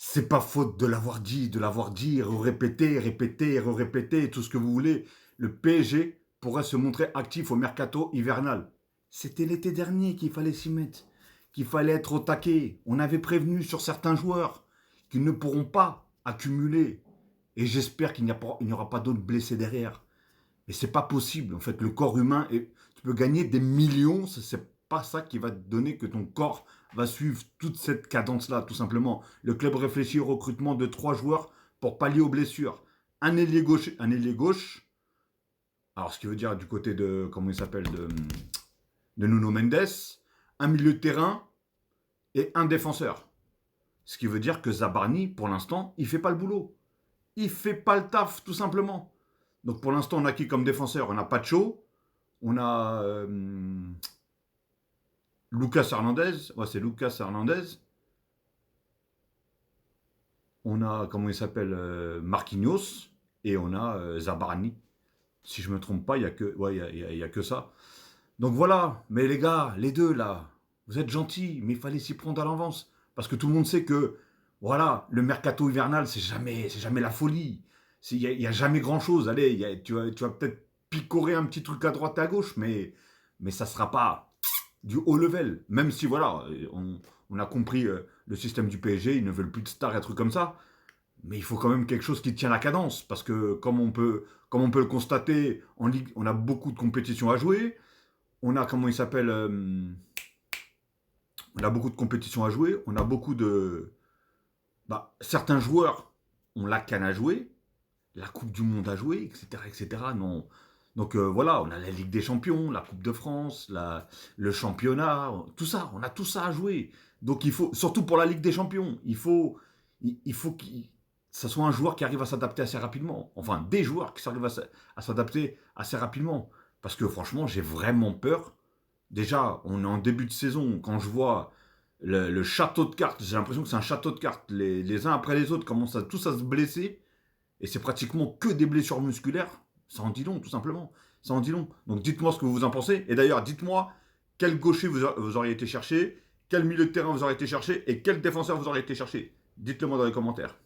C'est pas faute de l'avoir dit, répété, répété, répété, tout ce que vous voulez. Le PSG pourrait se montrer actif au mercato hivernal. C'était l'été dernier qu'il fallait s'y mettre, qu'il fallait être au taquet. On avait prévenu sur certains joueurs qu'ils ne pourront pas accumuler. Et j'espère qu'il n'y aura pas d'autres blessés derrière. Mais c'est pas possible. En fait, le corps humain, tu peux gagner des millions, c'est pas ça qui va te donner que ton corps va suivre toute cette cadence-là, tout simplement. Le club réfléchit au recrutement de 3 joueurs pour pallier aux blessures. Un ailier gauche, alors ce qui veut dire du côté de, comment il s'appelle, de Nuno Mendes, un milieu de terrain et un défenseur. Ce qui veut dire que Zabarni, pour l'instant, il fait pas le boulot. Il fait pas le taf, tout simplement. Donc pour l'instant, on a qui comme défenseur? On a Pacho, on a Lucas Hernandez, ouais, c'est Lucas Hernandez. On a, comment il s'appelle, Marquinhos, et on a Zabarni. Si je me trompe pas, il y a que, ouais, il y a que ça. Donc voilà, mais les gars, les deux là, vous êtes gentils, mais il fallait s'y prendre à l'avance. Parce que tout le monde sait que, voilà, le mercato hivernal, c'est jamais la folie. Il y a jamais grand-chose. Allez, tu vas peut-être picorer un petit truc à droite et à gauche, mais ça sera pas du haut level. Même si, voilà, on a compris le système du PSG, ils ne veulent plus de stars et trucs comme ça. Mais il faut quand même quelque chose qui tient la cadence. Parce que, comme on peut le constater, en Ligue, on a beaucoup de compétitions à jouer. On a, comment il s'appelle, on a beaucoup de compétitions à jouer. On a beaucoup de... Bah, certains joueurs ont la canne à jouer, la Coupe du Monde à jouer, etc. etc. Non. Donc voilà, on a la Ligue des Champions, la Coupe de France, le championnat, tout ça, on a tout ça à jouer. Donc il faut, surtout pour la Ligue des Champions, il faut que ça soit un joueur qui arrive à s'adapter assez rapidement. Enfin, des joueurs qui arrivent à s'adapter assez rapidement. Parce que franchement, j'ai vraiment peur. Déjà, on est en début de saison, quand je vois le château de cartes, j'ai l'impression que c'est un château de cartes. Les uns après les autres commencent tous à se blesser. Et c'est pratiquement que des blessures musculaires. Ça en dit long, tout simplement. Ça en dit long. Donc dites-moi ce que vous en pensez. Et d'ailleurs, dites-moi quel gaucher vous auriez été chercher, quel milieu de terrain vous auriez été chercher et quel défenseur vous auriez été chercher. Dites-le moi dans les commentaires.